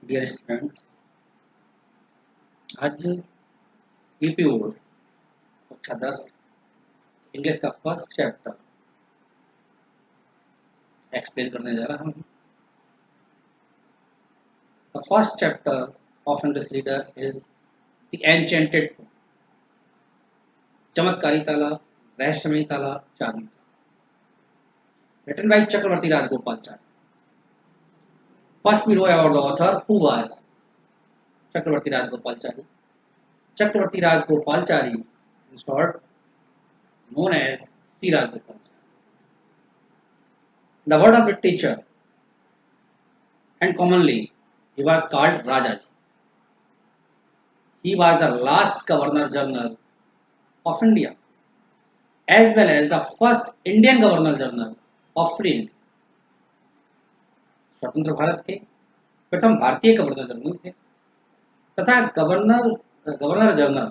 Dear students, आज UP board कक्षा 10 English का फर्स्ट चैप्टर एक्सप्लेन करने जा रहा हूँ। The first chapter of English reader is the enchanted book, चमत्कारी ताला, रहस्यमय ताला, चांदी ताला, written by Chakravarti Rajagopalachari. First we know about the author who was Chakravarti Rajagopalachari. Chakravarti Rajagopalachari, in short known as C. Rajgopalachari. The word of literature, and commonly he was called Rajaji. He was the last Governor General of India, as well as the first Indian Governor General of Free India. स्वतंत्र भारत के प्रथम भारतीय governor general थे तथा governor general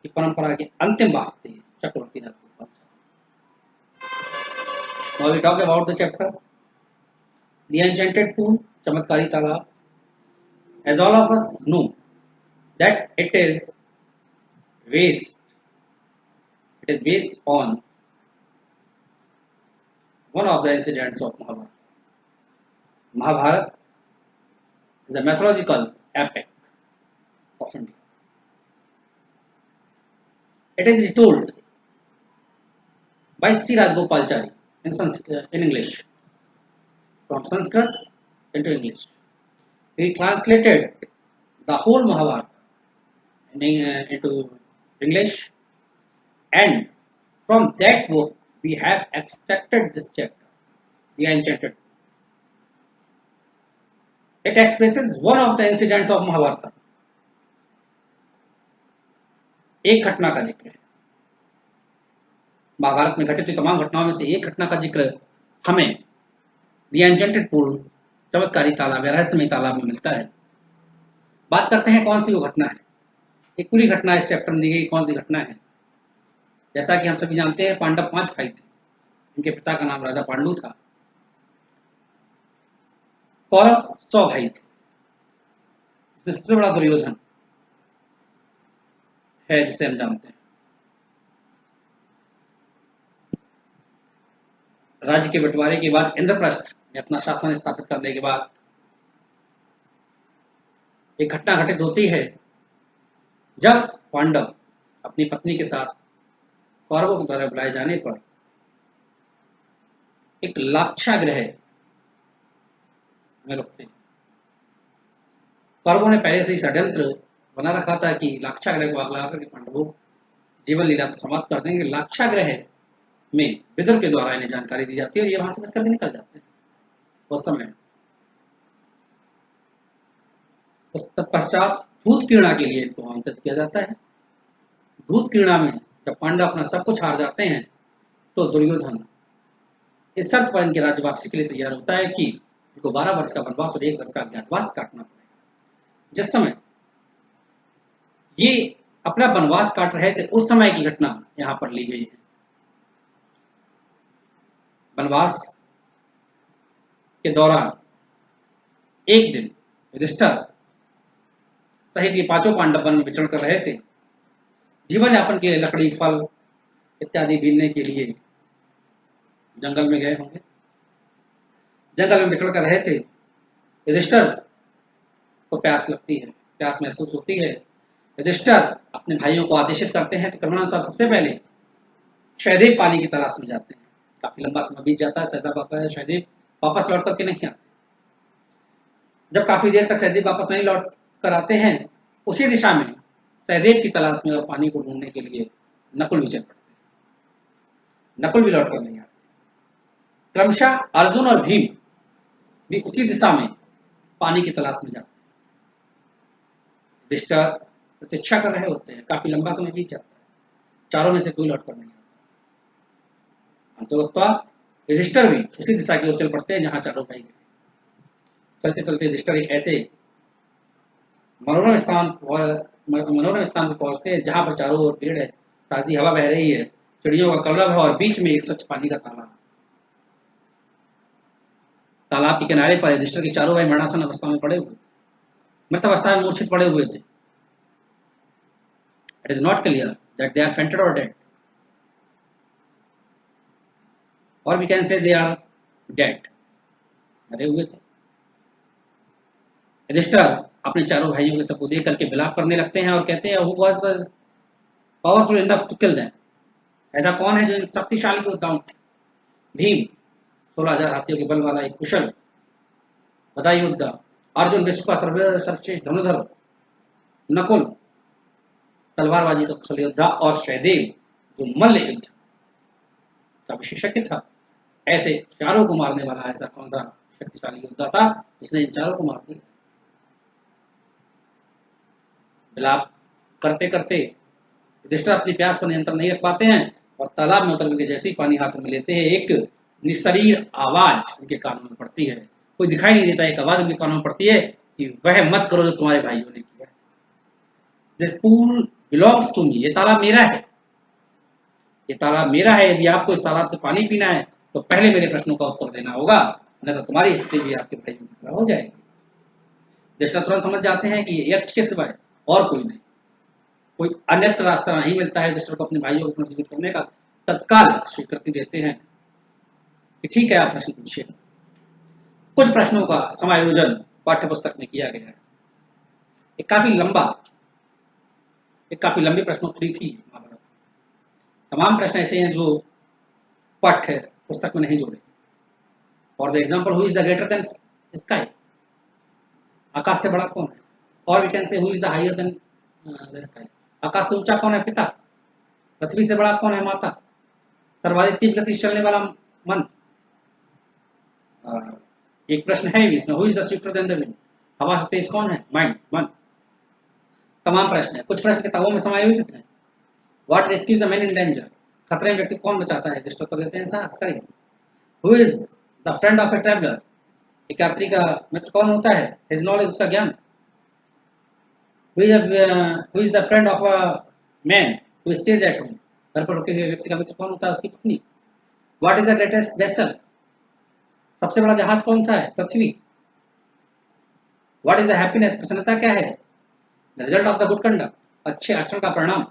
की परंपरा के अंतिम बात थे चक्रवर्ती Rajagopalachari. Now we talk about the chapter, the enchanted pool, चमत्कारी तालाब. As all of us know that it is based on one of the incidents of Mahabharata. Mahabharata is a mythological epic of India. It is retold by C. Rajgopalachari in English, from Sanskrit into English. He translated the whole Mahabharata into English, and from that book we have extracted this chapter, the enchanted. It expresses one of the incidents of Mahabharata. एक घटना का जिक्र है. महाभारत में घटित तमाम घटनाओं में से एक घटना का जिक्र हमें द एन्चेंटेड पूल, चमत्कारी तालाब या रहस्यमय तालाब में मिलता है. बात करते हैं कौन सी वो घटना है. एक पूरी घटना इस चैप्टर में दी गई. कौन सी घटना है? जैसा कि हम सभी जानते हैं, पांडव 5 भाई थे. इनके पिता का नाम राजा पांडु था. कौरव 100 भाई थे. इसमें सबसे बड़ा दुर्योधन है, जिसे हम जानते हैं. राज्य के बंटवारे के बाद इंद्रप्रस्थ में अपना शासन स्थापित करने के बाद एक घटना घटित होती है जब पांडव अपनी पत्नी के साथ कौरवों के द्वारा बुलाए जाने पर एक लाक्षागृह में रुकते हैं. कौरवों ने पहले से ही षड्यंत्र बना रखा था कि लाक्षागृह को आग लगाकर के पांडवों जीवन लीला समाप्त कर देंगे. लाक्षागृह में विदुर के द्वारा इन्हें जानकारी दी जाती है और ये वहां से बचकर भी निकल जाते हैं. उस समय उस तत्पश्चात भूत क्रीड़ा के लिए इनको आमंत्रित किया जाता है. भूत क्रीड़ा में जब पांडव अपना सब कुछ हार जाते हैं तो दुर्योधन इस शर्त पर इनके राज्य वापसी के लिए तैयार होता है कि इनको 12 वर्ष का वनवास और 1 वर्ष का अज्ञातवास काटना पड़ेगा. जिस समय ये अपना वनवास काट रहे थे उस समय की घटना यहाँ पर ली गई है. वनवास के दौरान एक दिन युधिष्ठिर सहित ये 5 पांडव वन में विचरण कर रहे थे. जीवन यापन के लकड़ी, फल इत्यादि बीनने के लिए जंगल में गए होंगे. जंगल में विचरण कर रहे थे. युधिष्ठिर को प्यास लगती है, प्यास महसूस होती है. युधिष्ठिर अपने भाइयों को आदेशित करते हैं तो क्रमानुसार सबसे पहले सहदेव पानी की तलाश में जाते हैं. काफी लंबा समय बीत जाता है. सहदेव वापस लौट करके नहीं आते. जब काफी देर तक सहदेव वापस नहीं लौट कर आते हैं, उसी दिशा में सहदेव की तलाश में और पानी को ढूंढने के लिए नकुल भी चल पड़ते हैं. नकुल भी लौट कर नहीं आते. क्रमशः अर्जुन और भीम भी उसी दिशा में पानी की तलाश में जाते हैं. युधिष्ठिर प्रतीक्षा कर रहे होते हैं. काफी लंबा समय बीत जाता है. चारों में से कोई लौट कर नहीं आता. अंततः युधिष्ठिर भी उसी दिशा की ओर चल पड़ते हैं जहां चारों भाई गए. चलते चलते युधिष्ठिर एक ऐसे मनोरम स्थान पर पहुंचते हैं जहां पर चारों ओर पेड़ है, ताजी हवा बह रही है, चिड़ियों का कलरव है और बीच में एक स्वच्छ पानी का तालाब. तालाब के किनारे पर युधिष्ठिर के चारों भाई मरणासन अवस्था में पड़े हुए. मृत अवस्था में मूर्छित पड़े हुए थे। It is not clear that they are fainted और डेड, और we can say they are dead, मरे हुए थे। युधिष्ठिर अपने चारों भाइयों के सबको देख करके विलाप करने लगते हैं और कहते हैं, who was the powerful enough to kill them, ऐसा कौन है जो शक्तिशाली योद्धाओं थे। भीम 16,000 हाथियों के बल वाला एक कुशल बधा योद्धा, अर्जुन विश्व का सर्वश्रेष्ठ धनुधर, नकुल तलवारबाजी का कुशल योद्धा, और सहदेव जो मल्ल युद्ध का विशेषज्ञ था। ऐसे चारों को मारने वाला ऐसा कौन सा शक्तिशाली योद्धा था जिसने इन चारों को मार दिया। विलाप करते करते युधिष्ठिर अपनी प्यास पर नियंत्रण नहीं रख पाते हैं और तालाब में उतर के जैसे ही पानी हाथों में लेते हैं, एक निशरीर आवाज उनके कानों में पड़ती है। कोई दिखाई नहीं देता, एक आवाज उनके कानों में पड़ती है कि वह मत करो जो तुम्हारे भाइयों ने किया। This pool belongs to me, ये तालाब मेरा है, ये तालाब मेरा है। यदि आपको इस तालाब से पानी पीना है तो पहले मेरे प्रश्नों का उत्तर देना होगा, नहीं तो तुम्हारी स्थिति भी आपके भाइयों की तरह हो जाएगी। युधिष्ठिर तुरंत समझ जाते हैं कि यक्ष के सिवाय और कोई नहीं, कोई अन्यत्र रास्ता नहीं मिलता है युधिष्ठिर को अपने भाइयों को मजबूत करने का। तत्काल स्वीकृति देते हैं कि ठीक है, आप प्रश्न पूछिए। कुछ प्रश्नों का समायोजन पाठ्य पुस्तक में किया गया है। एक काफी लंबी प्रश्नोत्तरी थी महाभारत। तमाम प्रश्न ऐसे हैं जो पाठ्य पुस्तक में नहीं जोड़े। For the example, who is the greater than sky, आकाश से बड़ा कौन है। और we can say who is the higher than the sky, आकाश से ऊंचा कौन है पिता, पृथ्वी से बड़ा कौन है माता, सर्वाधिक तीव्र गति से चलने वाला मन। एक प्रश्न है इसमें, who is the swifter than the wind, हवा से तेज कौन है, माइंड, मन। तमाम प्रश्न है। कुछ प्रश्न किताबों में समायोजित हैं। What rescues the man in danger, खतरे में व्यक्ति कौन बचाता है, युधिष्ठिर उत्तर देते हैं साहस। Who is the friend of A traveller, एक यात्री का मित्र कौन होता है, हिज नॉलेज, उसका ज्ञान। Who is the friend of a man who stays at home, घर पर रुके हुए व्यक्ति का मित्र कौन होता है, उसकी पत्नी। What is the greatest vessel, सबसे बड़ा जहाज कौन सा है, पृथ्वी। व्हाट इज द हैप्पीनेस, प्रसन्नता क्या है, the result of the good conduct, अच्छे आचरण का परिणाम।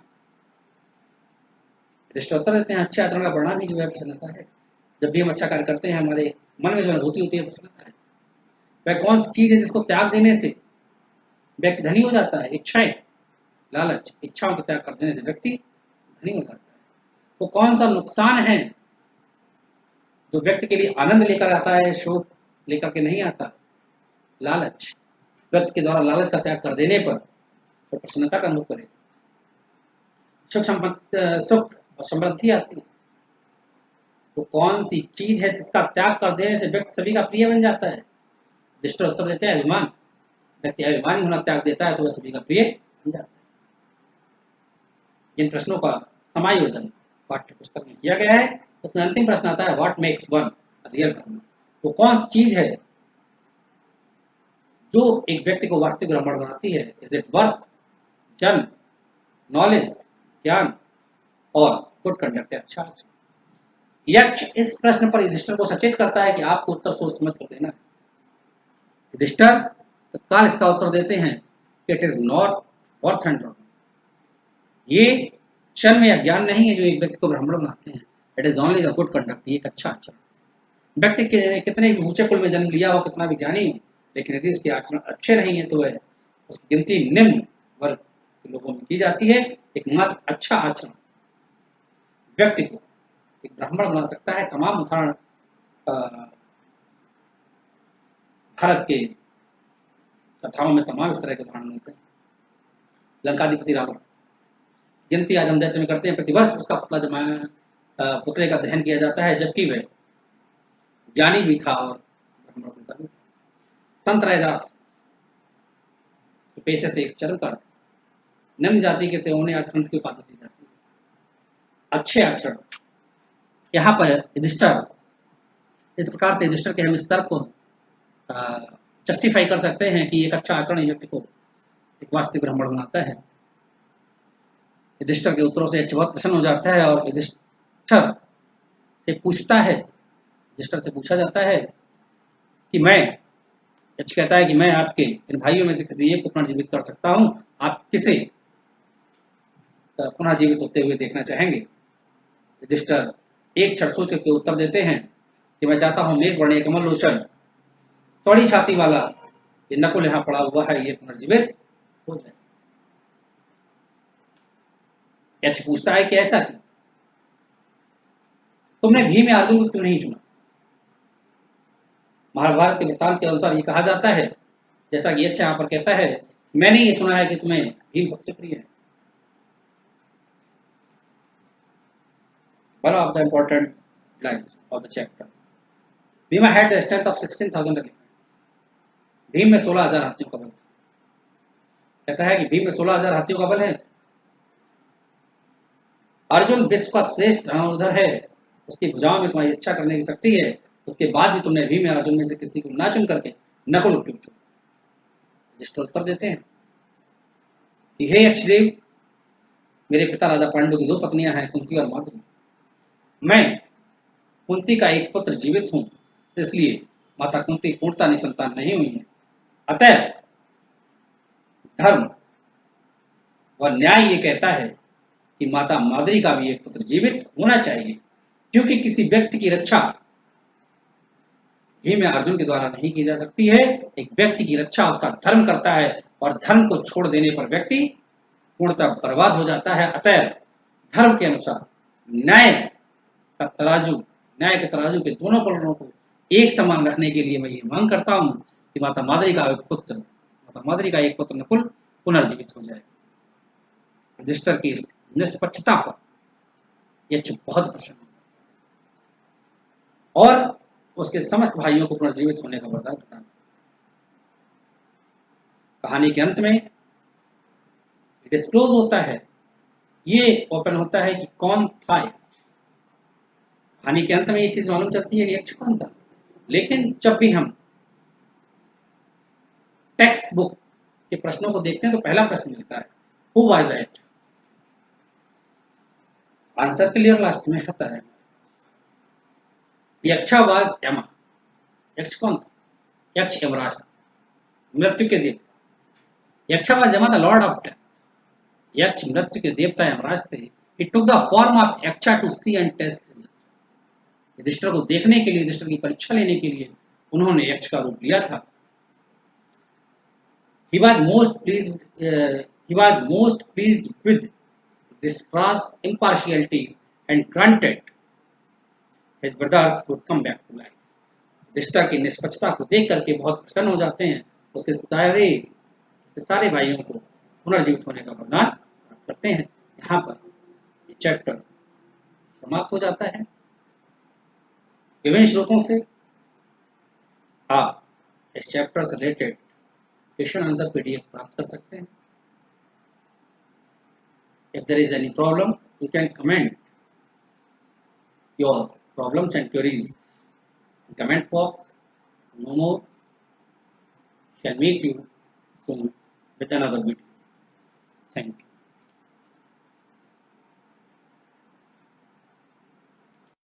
युधिष्ठिर उत्तर देते हैं, अच्छे आचरण का परिणाम ही जो है प्रसन्नता है। जब भी हम अच्छा कार्य करते हैं हमारे मन में जो अनुभूति होती है प्रसन्नता है। वह कौन सी चीज है जिसको त्याग देने से व्यक्ति धनी हो जाता है, इच्छाएं, लालच, इच्छाओं को त्याग कर देने से व्यक्ति धनी हो जाता है। वो कौन सा नुकसान है जो व्यक्ति के लिए आनंद लेकर आता है, शोक लेकर के नहीं आता, लालच। व्यक्ति के द्वारा लालच का त्याग कर देने पर तो प्रसन्नता का अनुभव करेगा, सुख और समृद्धि आती है। वो कौन सी चीज है जिसका त्याग कर देने से व्यक्ति सभी का प्रिय बन जाता है, युधिष्ठिर उत्तर देते हैं, अभिमान। व्यक्ति अभिमानी होना त्याग देता है तो वह सभी का प्रिय बन जाता है। जिन प्रश्नों का समायोजन पाठ्य पुस्तक में किया गया है उसमें अंतिम प्रश्न आता है, व्हाट मेक्स वन रियल ब्राह्मण, वो कौन सी चीज है जो एक व्यक्ति को वास्तविक ब्राह्मण बनाती है। इज इट वर्थ, जन्म, नॉलेज, ज्ञान, और गुड कंडक्ट, अच्छा आचरण। यक्ष इस प्रश्न पर युधिष्ठिर को सचेत करता है कि आपको उत्तर सोच समझ कर देना है। युधिष्ठिर तत्काल इसका उत्तर देते हैं, it is not worth and, ये क्षण में ज्ञान नहीं है जो एक व्यक्ति को ब्राह्मण बनाते हैं। It is only the good conduct, ये एक अच्छा आचरण। व्यक्ति के कितने भी ऊंचे कुल में जन्म लिया हो, कितना भी ज्ञानी हो, लेकिन यदि उसके आचरण अच्छे नहीं है तो वह उसकी गिनती निम्न वर्ग के लोगों में की जाती है। एकमात्र अच्छा आचरण व्यक्ति को एक ब्राह्मण बना सकता है। तमाम उदाहरण भारत के कथाओं में तमाम इस तरह के उदाहरण मिलते हैं। लंकाधिपति रावण, गिनती आज हम दैत्य में करते हैं, प्रतिवर्ष उसका पुतले का दहन किया जाता है, जबकि वह ज्ञानी भी था और ब्राह्मण भी था। संत रायदास पेशे से एक चरमकार, निम्न जाति के थे, उन्हें आज संत की उपाधि दी जाती है। अच्छे आचरण, यहाँ पर युधिष्ठिर इस प्रकार से युधिष्ठिर के हम इस तर्क को जस्टिफाई कर सकते हैं कि एक अच्छा आचरण व्यक्ति को एक वास्तविक ब्राह्मण बनाता है। युधिष्ठिर के उत्तरों से बहुत प्रसन्न हो जाता है और युधिष्ठिर से पूछता है, युधिष्ठिर से पूछा जाता है कि मैं एच कहता है कि मैं आपके इन भाइयों में से किसी एक को पुनर्जीवित कर सकता हूं, आप किसे पुनर्जीवित होते हुए देखना चाहेंगे? रजिस्टर एक क्षण सोच के उत्तर देते हैं कि मैं चाहता हूं मेघ वर्णीय कमल लोचन, चौड़ी छाती वाला ये नकुल यहाँ पड़ा हुआ है, ये पुनर्जीवित हो जाए। एच पूछता है कि ऐसा क्यों? तुमने भीम या अर्जुन को क्यों नहीं चुना? महाभारत के वृत्तांत के अनुसार ये कहा जाता है, जैसा कि एच यहाँ पर कहता है, मैंने ये सुना है कि तुम्हें भीम सबसे प्रिय है। One of the important lines of the chapter. Bhima had the strength of 16,000 elephants. Bhim में 16,000 हाथियों का बल था। कहता है कि भीम में 16,000 हाथियों का बल है। अर्जुन विश्व का श्रेष्ठ धनुर्धर है, उसकी भुजाओं में तुम्हारी इच्छा करने की शक्ति है, उसके बाद भी तुमने भीम या अर्जुन में से किसी को ना चुन करके नकुल को क्यों चुना? युधिष्ठिर उत्तर देते हैं कि हे यक्षदेव, मेरे पिता राजा पांडु की 2 पत्नियां हैं, कुंती और माद्री। मैं कुंती का एक पुत्र जीवित हूं, इसलिए माता कुंती पूर्णता निसंतान नहीं हुई है। अतः धर्म व न्याय ये कहता है कि माता माद्री का भी एक पुत्र जीवित होना चाहिए, क्योंकि किसी व्यक्ति की रक्षा भीम या अर्जुन के द्वारा नहीं की जा सकती है। एक व्यक्ति की रक्षा उसका धर्म करता है, और धर्म को छोड़ देने पर व्यक्ति पूर्णतः बर्बाद हो जाता है। अतः धर्म के अनुसार न्याय के तराजू के दोनों पलड़ों को एक समान रखने के लिए मैं ये मांग करता हूं कि माता माद्री का एक पुत्र नकुल पुनर्जीवित हो जाए। रजिस्टर की इस निष्पक्षता पर यक्ष बहुत प्रसन्न और उसके समस्त भाइयों को पुनर्जीवित होने का वरदान प्रदान। कहानी के अंत में डिस्क्लोज होता है, ये ओपन होता है कि कौन था। कहानी के अंत में ये चीज मालूम चलती है कि यक्ष कौन था, लेकिन जब भी हम टेक्स्ट बुक के प्रश्नों को देखते हैं तो पहला प्रश्न मिलता है, हु वाज द यक्ष? आंसर क्लियर लास्ट में आता है, यक्षा वाज यमा। यक्ष कौन था? यक्ष यमराज था, मृत्यु के देवता। Yaksha was Yama the lord of death. यक्ष मृत्यु के देवता यमराज थे। It took the form of Yaksha to see and test. Yudhishthir को देखने के लिए, युधिष्ठिर की परीक्षा लेने के लिए उन्होंने यक्ष का रूप लिया था। He was most pleased with this crass impartiality and granted his brothers would come back to life. Yudhishthir की निष्पक्षता को देख करके बहुत प्रसन्न हो जाते हैं, उसके सारे भाइयों को पुनर्जीवित होने का वरदान प्राप्त करते हैं। यहाँ पर ये चैप्टर समाप्त हो जाता है। विभिन्न स्रोतों से आप इस चैप्टर से रिलेटेड क्वेश्चन आंसर पीडीएफ प्राप्त कर सकते हैं। If there is any problem, you can comment your problems and queries in comment box. No more. Shall meet you soon with another video. Thank you.